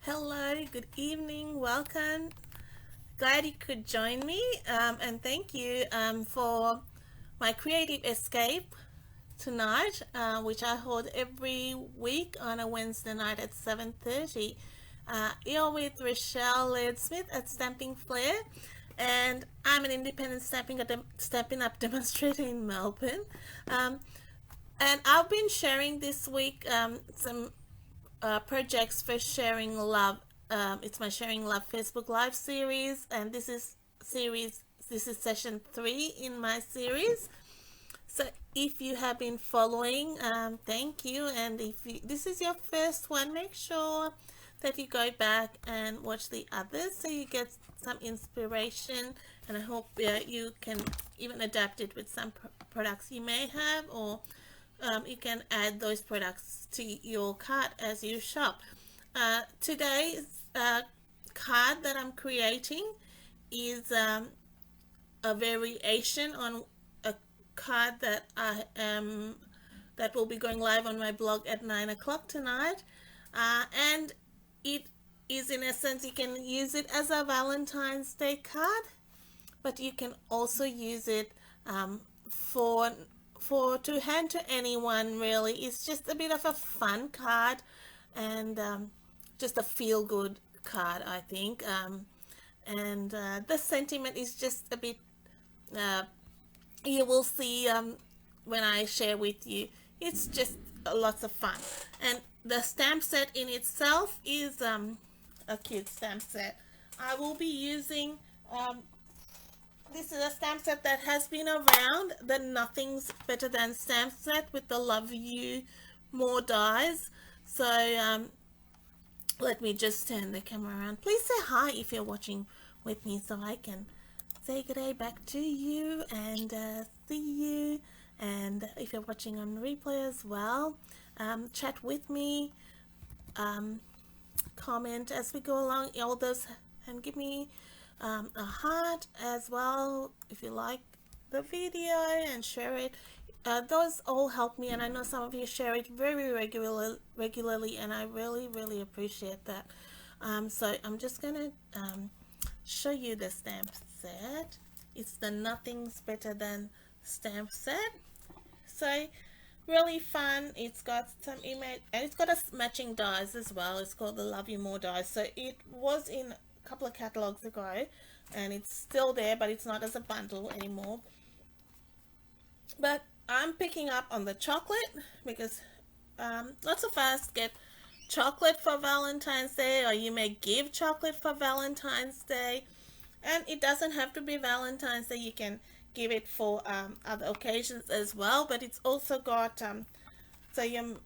Hello, good evening, welcome. Glad you could join me, and thank you for my creative escape tonight, which I hold every week on a Wednesday night at 7:30. Here with Rochelle Laird-Smith at Stamping Flair, and I'm an independent Stampin' Up demonstrator in Melbourne. Um, and I've been sharing this week some projects for Sharing Love. It's my Sharing Love Facebook Live series, and this is session 3 in my series. So if you have been following, thank you. And if this is your first one, make sure that you go back and watch the others so you get some inspiration. And I hope you can even adapt it with some products you may have, or you can add those products to your cart as you shop. Today's card that I'm creating is a variation on a card that I am that will be going live on my blog at 9 o'clock tonight, and it is, in essence, you can use it as a Valentine's Day card, but you can also use it for to hand to anyone. Really, it's just a bit of a fun card, and just a feel good card, I think. And the sentiment is just a bit. Uh, you will see when I share with you. It's just lots of fun, and the stamp set in itself is a cute stamp set. I will be using this is a stamp set that has been around, the Nothing's Better Than stamp set with the Love You More dies. So let me just turn the camera around. Please say hi if you're watching with me so I can say good day back to you and see you. And if you're watching on replay as well, chat with me, comment as we go along, all those, and give me a heart as well if you like the video, and share it. Those all help me, and I know some of you share it very regularly, and I really appreciate that. So I'm just gonna show you the stamp set. It's the Nothing's Better Than stamp set. So really fun. It's got some image, and it's got a matching dies as well. It's called the Love You More dies. So it was in a couple of catalogs ago, and it's still there, but it's not as a bundle anymore. But I'm picking up on the chocolate because lots of us get chocolate for Valentine's Day, or you may give chocolate for Valentine's Day. And it doesn't have to be Valentine's Day. You can give it for other occasions as well. But it's also got so you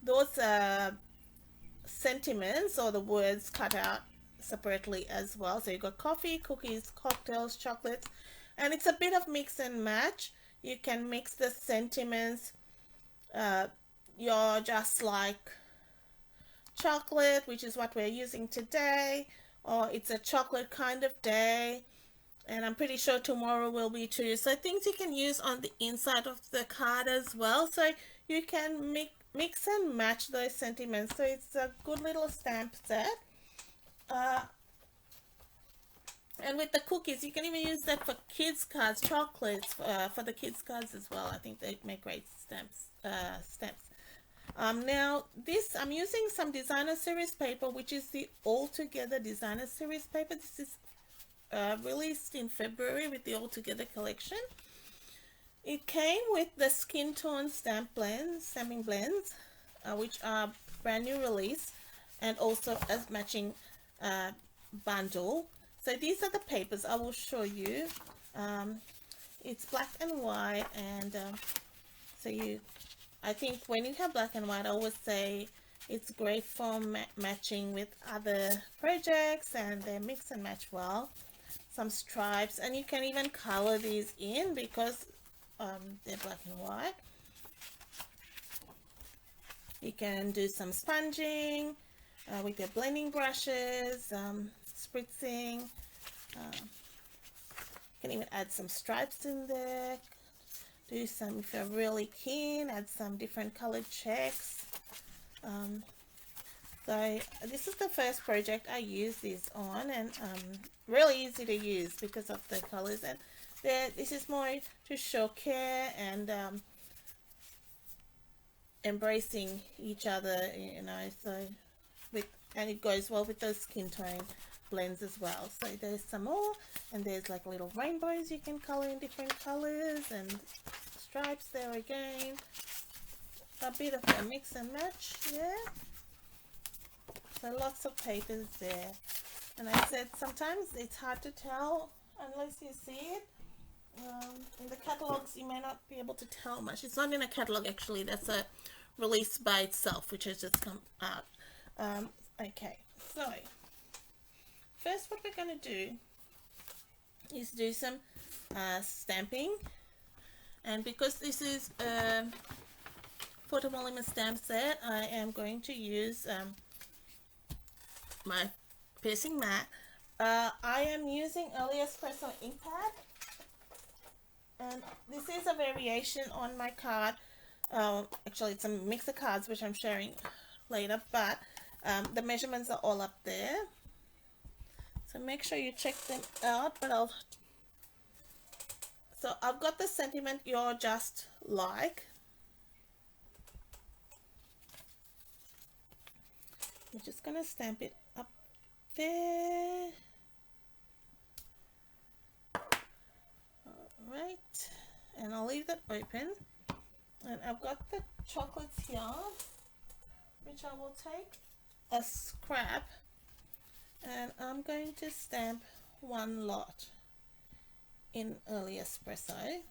those sentiments or the words cut out separately as well. So you got coffee, cookies, cocktails, chocolates, and it's a bit of mix and match. You can mix the sentiments. You're just like chocolate, which is what we're using today, or it's a chocolate kind of day, and I'm pretty sure tomorrow will be too. So things you can use on the inside of the card as well, so you can mix and match those sentiments. So it's a good little stamp set. And with the cookies, you can even use that for kids cards, chocolates for the kids cards as well. I think they make great stamps. Now this, I'm using some designer series paper, which is the All Together designer series paper. This is released in February with the All Together collection. It came with the skin tone stamping blends, which are brand new release, and also a matching bundle. So these are the papers I will show you. It's black and white, and so I think when you have black and white, I always say it's great for matching with other projects, and they mix and match well. Some stripes, and you can even color these in because they're black and white. You can do some sponging with your blending brushes, spritzing. You can even add some stripes in there. Do some, if you're really keen, add some different colored checks. So this is the first project I use this on, and really easy to use because of the colors. And this is more to show care and embracing each other, you know. So and it goes well with those skin tone blends as well. So there's some more, and there's like little rainbows you can color in different colors, and stripes there again. A bit of a mix and match there. So lots of papers there. And I said sometimes it's hard to tell unless you see it. In the catalogs you may not be able to tell much. It's not in a catalog actually, that's a release by itself which has just come out. Okay, so first what we're going to do is do some stamping, and because this is a photopolymer stamp set, I am going to use my piercing mat. I am using Espresso ink pad, and this is a variation on my card. Actually it's a mix of cards which I'm sharing later, but the measurements are all up there, so make sure you check them out. But I've got the sentiment you're just like. I'm just gonna stamp it up there. Alright, and I'll leave that open, and I've got the chocolates here which I will take a scrap, and I'm going to stamp one lot in Early Espresso.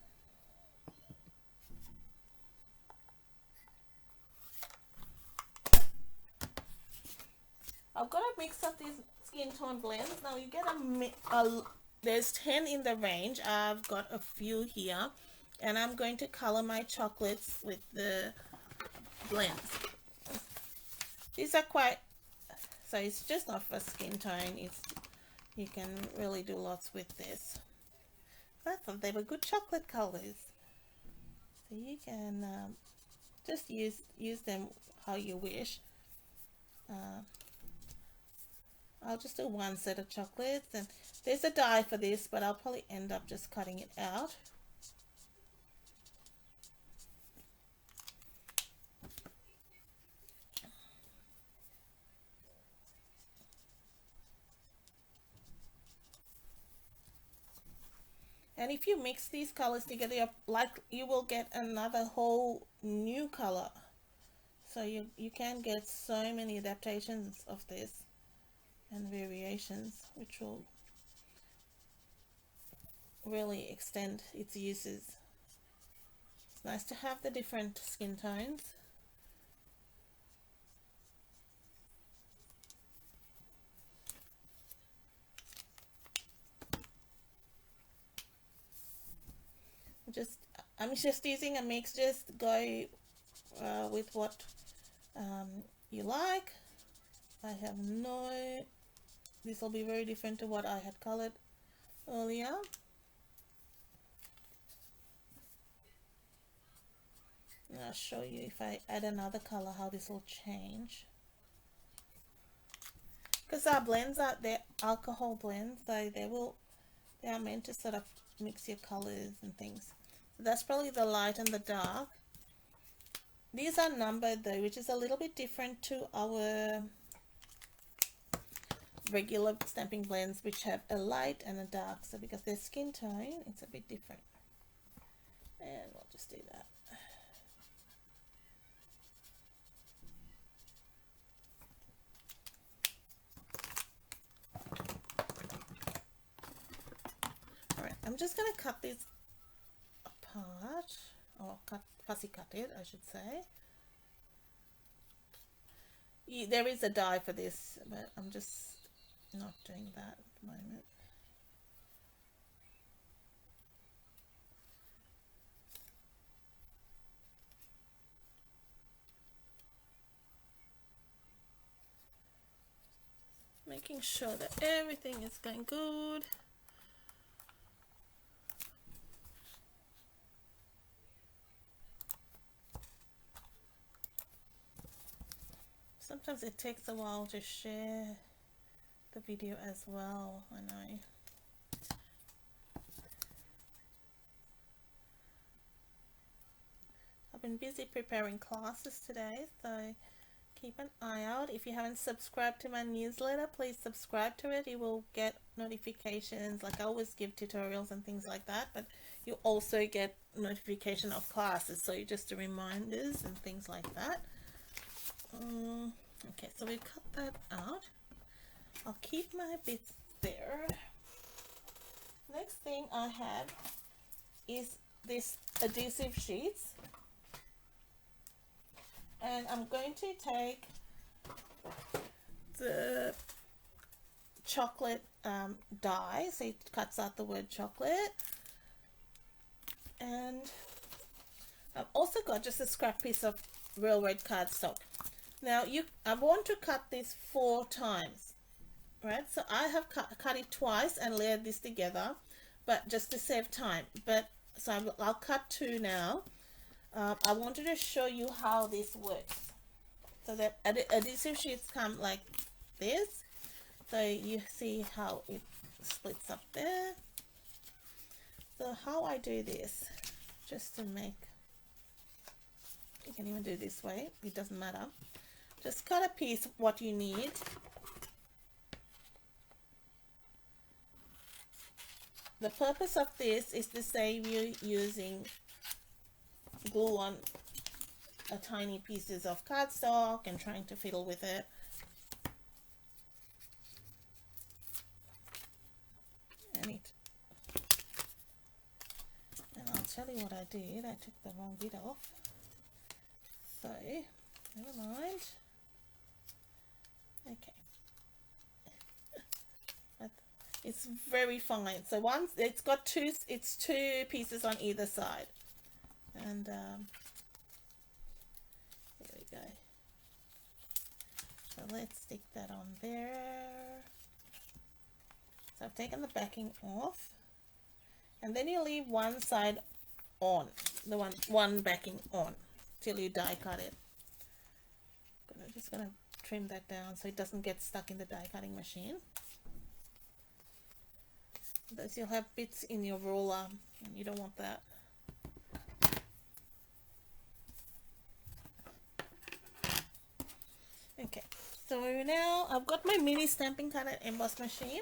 I've got a mix of these skin tone blends. Now you get there's 10 in the range. I've got a few here, and I'm going to color my chocolates with the blends. These are quite, so it's just not for skin tone, you can really do lots with this. I thought they were good chocolate colors, so you can just use them how you wish. I'll just do one set of chocolates, and there's a die for this, but I'll probably end up just cutting it out. And if you mix these colors together, you will get another whole new color. So you can get so many adaptations of this and variations, which will really extend its uses. It's nice to have the different skin tones. I'm just using a mix. Just go with what you like. I have this will be very different to what I had colored earlier. And I'll show you if I add another color how this will change. Because our blends they're alcohol blends, so they are meant to sort of mix your colors and things. So that's probably the light and the dark. These are numbered though, which is a little bit different to our regular stamping blends, which have a light and a dark. So because they're skin tone, it's a bit different. And we'll just do that. Alright, I'm just going to cut these apart, or fussy cut it, I should say. There is a die for this, but I'm just not doing that at the moment. Making sure that everything is going good. Sometimes it takes a while to share the video as well, I know. I've been busy preparing classes today, so keep an eye out. If you haven't subscribed to my newsletter, please subscribe to it. You will get notifications. Like, I always give tutorials and things like that, but you also get notification of classes, so you just the reminders and things like that. Okay, so we cut that out. I'll keep my bits there. Next thing I have is this adhesive sheets, and I'm going to take the chocolate die, so it cuts out the word chocolate, and I've also got just a scrap piece of railroad cardstock. Now I want to cut this 4 times, right? So I have cut it twice and layered this together, but just to save time. But so I'll cut 2 now. I wanted to show you how this works. So that adhesive sheets come like this. So you see how it splits up there. So how I do this, just to make, you can even do this way, it doesn't matter. Just cut a piece what you need. The purpose of this is to save you using glue on a tiny pieces of cardstock and trying to fiddle with it. And I'll tell you what I did. I took the wrong bit off. So, never mind. Okay. It's very fine. So once it's got two pieces on either side. And there we go. So let's stick that on there. So I've taken the backing off, and then you leave one side on, the one backing on, till you die cut it. I'm just gonna trim that down so it doesn't get stuck in the die cutting machine. Otherwise you'll have bits in your ruler, and you don't want that. Okay, so now I've got my mini stamping cut and emboss machine.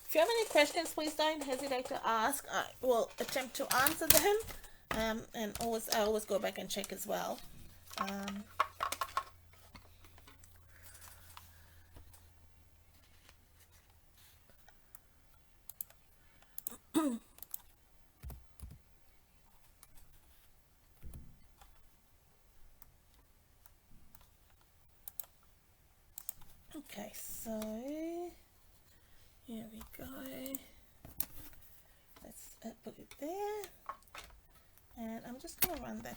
If you have any questions, please don't hesitate to ask. I will attempt to answer them, and I always go back and check as well. Okay, so here we go. Let's put it there, and I'm just going to run that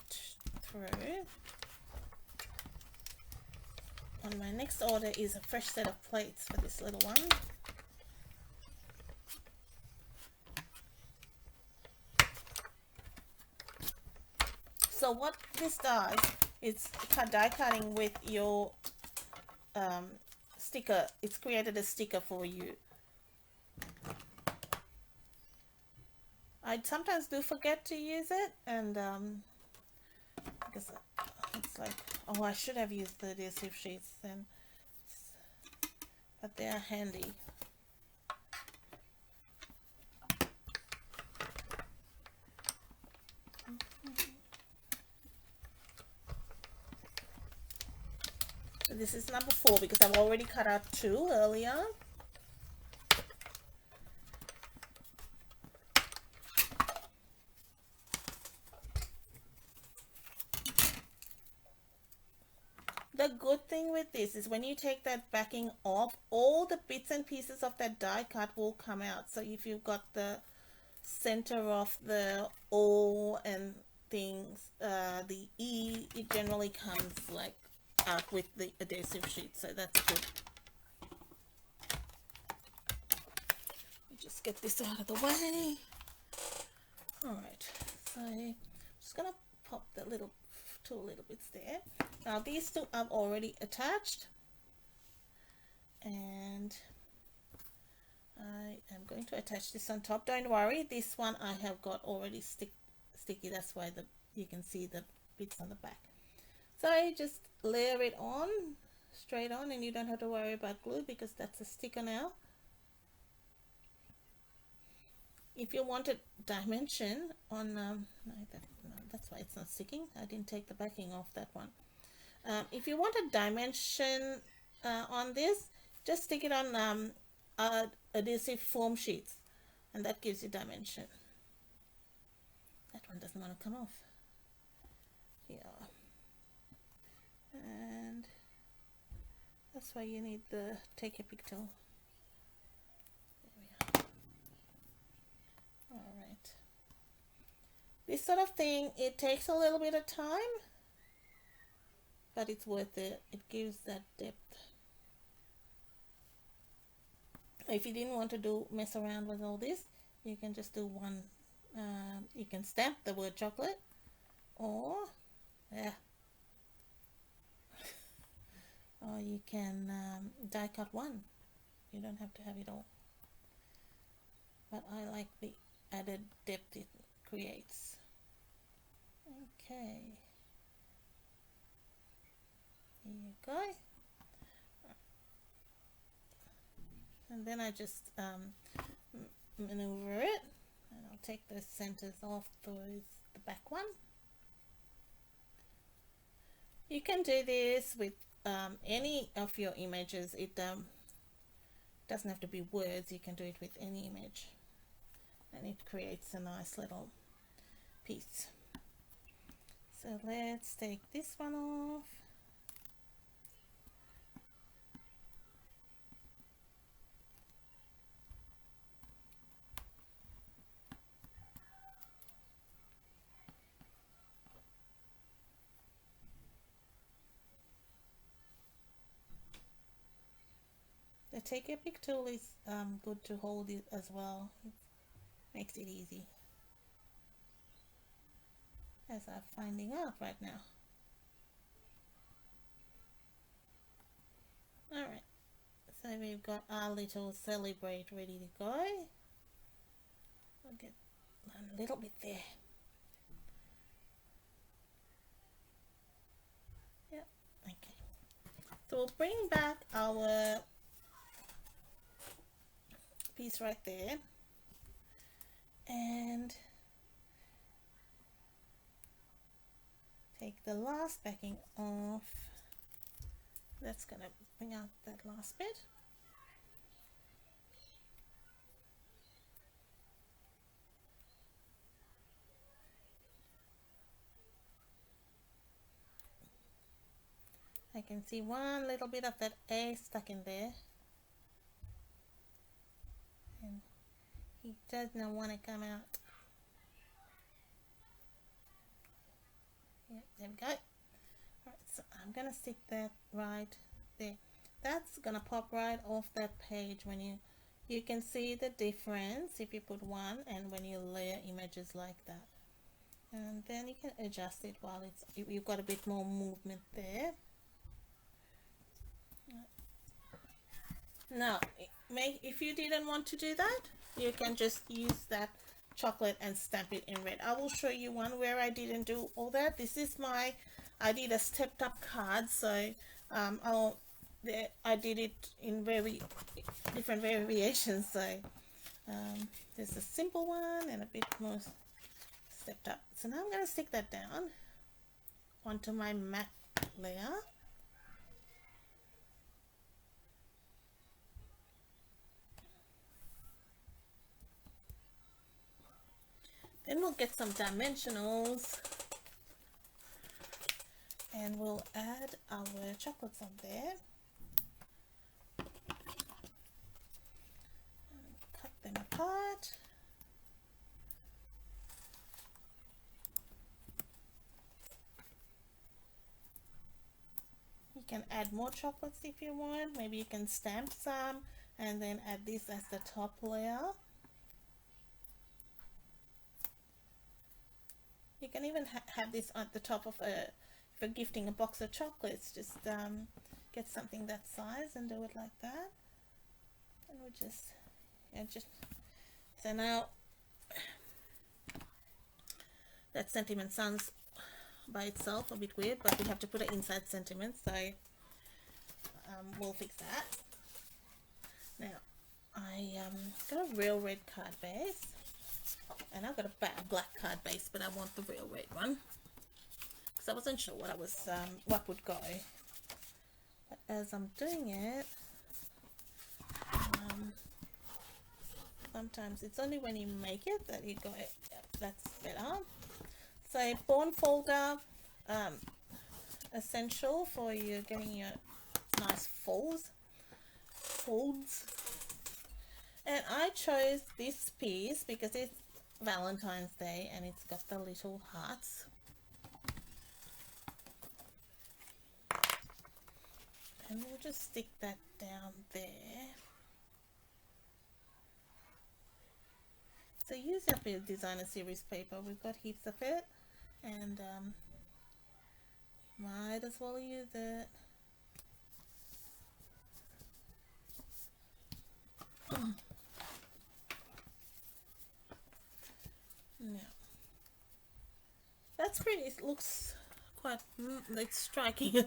through. On my next order is a fresh set of plates for this little one. So what this does is die cutting with your sticker. It's created a sticker for you. I sometimes do forget to use it, and because it's like, oh, I should have used the adhesive sheets then, but they are handy. So this is number 4 because I've already cut out 2 earlier. The good thing with this is when you take that backing off, all the bits and pieces of that die cut will come out. So if you've got the center of the O and things, the E, it generally comes like out with the adhesive sheet, so that's good. Just get this out of the way. Alright, so I'm just gonna pop the little 2 little bits there. Now these two I've already attached, and I am going to attach this on top. Don't worry, this one I have got already sticky. That's why you can see the bits on the back. So you just layer it on straight on, and you don't have to worry about glue because that's a sticker now. If you wanted dimension on no, that's why it's not sticking. I didn't take the backing off that one. If you want a dimension on this, just stick it on adhesive foam sheets, and that gives you dimension. That one doesn't want to come off. Yeah, and that's why you need the take a pic tool. All right. This sort of thing, it takes a little bit of time, but it's worth it. It gives that depth. If you didn't want to mess around with all this, you can just do one. You can stamp the word chocolate, or or you can die cut one. You don't have to have it all. But I like the added depth it creates. Okay, here you go. And then I just maneuver it, and I'll take those centers off the back one. You can do this with any of your images. It doesn't have to be words. You can do it with any image, and it creates a nice little piece. So let's take this one off. The take a pic tool is good to hold it as well. It makes it easy, as I'm finding out right now. Alright, so we've got our little celebrate ready to go. I'll get a little bit there. Yep, okay. So we'll bring back our piece right there, and take the last backing off. That's gonna bring out that last bit. I can see one little bit of that A stuck in there, and he does not want to come out. Yep, there we go. Alright, so I'm gonna stick that right there. That's gonna pop right off that page when you can see the difference if you put one and when you layer images like that. And then you can adjust it while you've got a bit more movement there. Now, if you didn't want to do that, you can just use that chocolate and stamp it in red. I will show you one where I didn't do all that. This is I did a stepped up card, so I did it in very different variations. So there's a simple one and a bit more stepped up. So now I'm going to stick that down onto my matte layer. Then we'll get some dimensionals, and we'll add our chocolates on there. Cut them apart. You can add more chocolates if you want. Maybe you can stamp some and then add this as the top layer. You can even have this at the top of for gifting a box of chocolates, just get something that size and do it like that. And we'll just, so now that sentiment sounds by itself a bit weird, but we have to put it inside sentiment, so we'll fix that. Now I got a real red card base, and I've got a black card base, but I want the real red one because I wasn't sure what would go. But as I'm doing it, sometimes it's only when you make it that you go, yep, that's better. So bond folder, essential for you getting your nice folds. And I chose this piece because it's Valentine's Day and it's got the little hearts. And we'll just stick that down there. So use up your designer series paper. We've got heaps of it, and might as well use it. Now that's pretty. It looks quite like striking.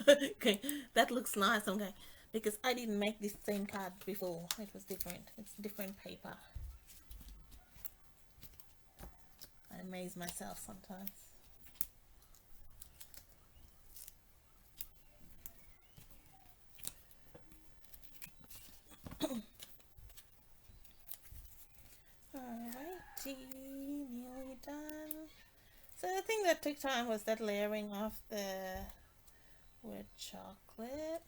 Okay, that looks nice. Okay, because I didn't make this same card before. It was different. It's different paper. I amaze myself sometimes. Alrighty, nearly done. So the thing that took time was that layering of the word chocolate.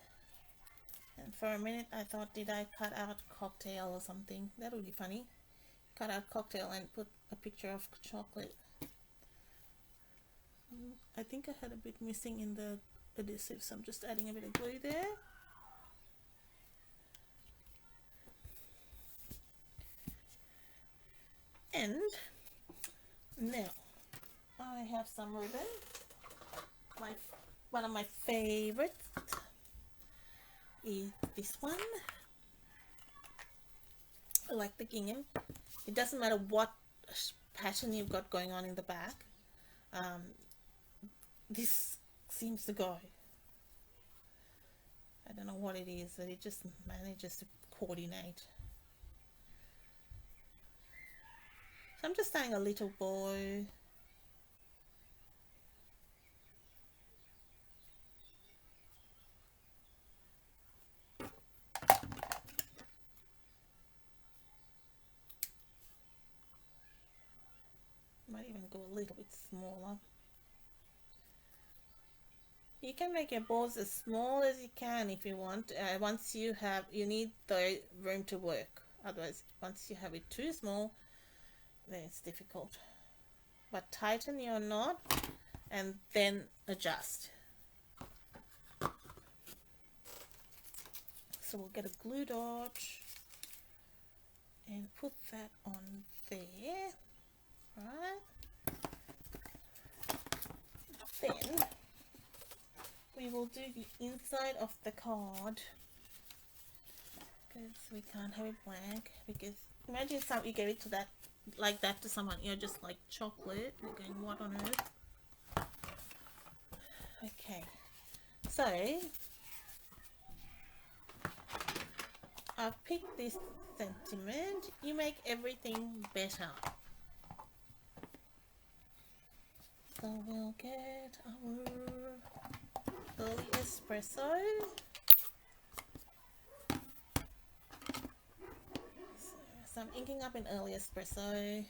And for a minute I thought, did I cut out cocktail or something? That would be funny. Cut out cocktail and put a picture of chocolate. I think I had a bit missing in the adhesive, so I'm just adding a bit of glue there. And now I have some ribbon. One of my favorites is this one. I like the gingham. It doesn't matter what pattern you've got going on in the back. This seems to go. I don't know what it is, but it just manages to coordinate. So I'm just adding a little bow. Might even go a little bit smaller. You can make your balls as small as you can if you want. Once you need the room to work. Otherwise, once you have it too small, then it's difficult. But tighten your knot and then adjust. So we'll get a glue dot and put that on there. Right. Then we will do the inside of the card because we can't have it blank. Because imagine you gave it to that like that to someone, you're just like chocolate. You're going, what on earth? Okay, so I've picked this sentiment. You make everything better. So we'll get our early espresso. So I'm inking up an early espresso.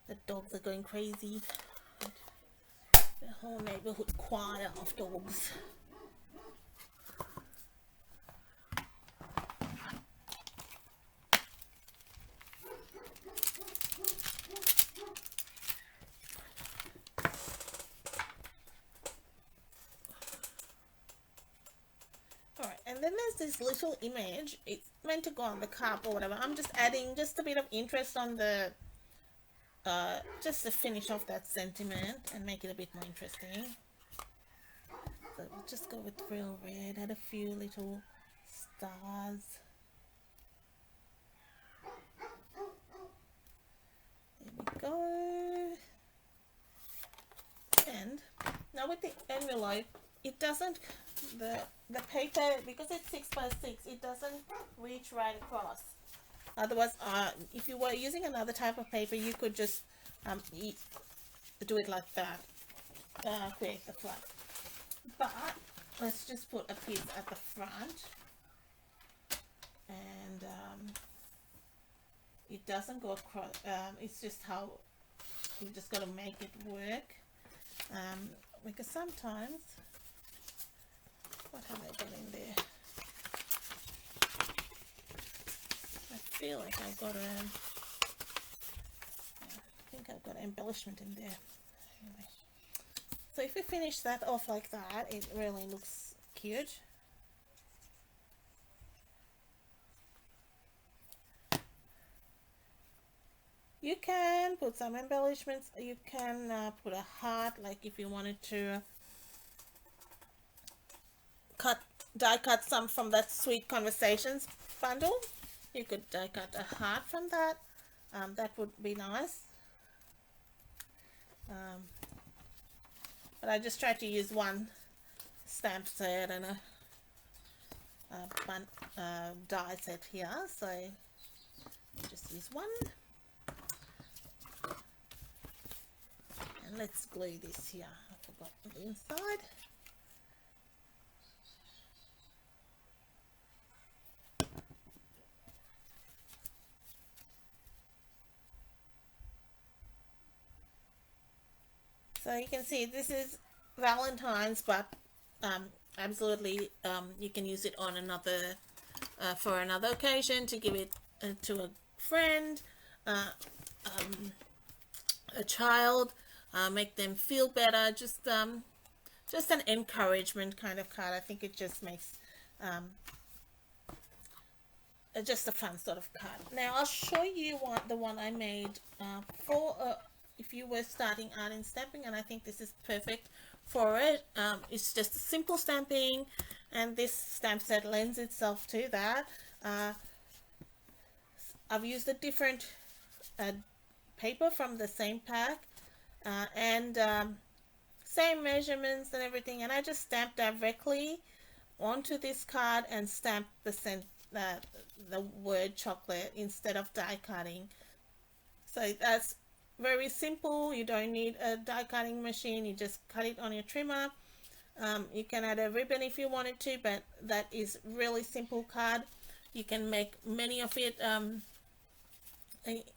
The dogs are going crazy. The whole neighborhood choir of dogs. then there's this little image. It's meant to go on the cup or whatever. I'm just adding just a bit of interest on the just to finish off that sentiment and make it a bit more interesting. So we'll just go with real red, add a few little stars. There we go. And now with the envelope, it doesn't, the paper, because it's 6 by 6, it doesn't reach right across. Otherwise, if you were using another type of paper, you could just do it like that, create the flap. But let's just put a piece at the front, and it doesn't go across. It's just how you just got to make it work. Because sometimes, what have I got in there? I feel like I've got I think I've got embellishment in there. Anyway, so if we finish that off like that, it really looks cute. You can put some embellishments. You can put a heart, like if you wanted to die cut some from that Sweet Conversations bundle. You could die cut a heart from that. That would be nice. But I just tried to use one stamp set and a die set here, so just use one. And let's glue this here. I forgot the inside. So you can see this is Valentine's, but absolutely you can use it on another for another occasion, to give it to a friend, a child, make them feel better. Just an encouragement kind of card. I think it just makes just a fun sort of card. Now I'll show you the one I made for if you were starting out in stamping, and I think this is perfect for it. It's just simple stamping, and this stamp set lends itself to that. I've used a different paper from the same pack, and same measurements and everything, and I just stamped directly onto this card and stamped the word chocolate instead of die cutting. So that's very simple. You don't need a die cutting machine. You just cut it on your trimmer. You can add a ribbon if you wanted to, but that is really simple card. You can make many of it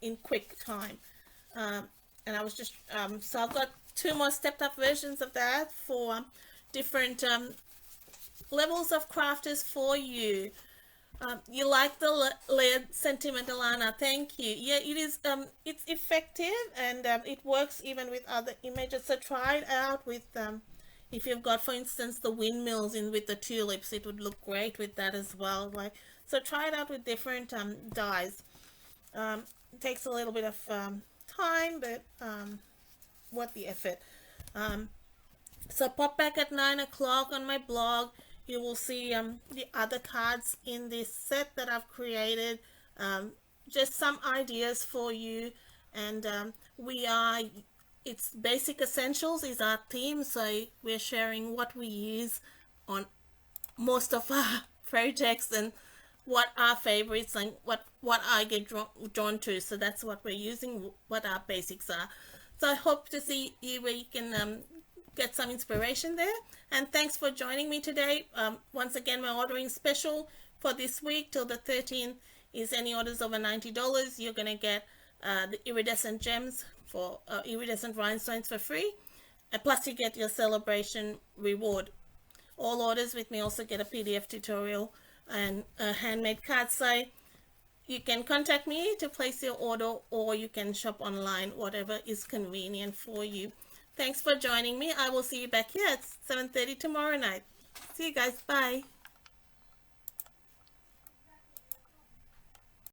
in quick time. And I was just so I've got 2 more stepped up versions of that for different levels of crafters for you. You like the layered sentiment, Alana? Thank you. Yeah, it is. It's effective, and it works even with other images. So try it out with if you've got, for instance, the windmills in with the tulips. It would look great with that as well. Like, so try it out with different dyes. It takes a little bit of time, but worth the effort. So pop back at 9 o'clock on my blog. You will see the other cards in this set that I've created. Just some ideas for you. And it's Basic Essentials is our theme. So we're sharing what we use on most of our projects and what our favorites and what I get drawn to. So that's what we're using, what our basics are. So I hope to see you where you can get some inspiration there. And thanks for joining me today. Once again, my ordering special for this week till the 13th is any orders over $90. You're going to get the iridescent gems for iridescent rhinestones for free. And plus you get your Sale-A-Bration reward. All orders with me also get a PDF tutorial and a handmade card. So you can contact me to place your order, or you can shop online, whatever is convenient for you. Thanks for joining me. I will see you back here at 7:30 tomorrow night. See you guys. Bye.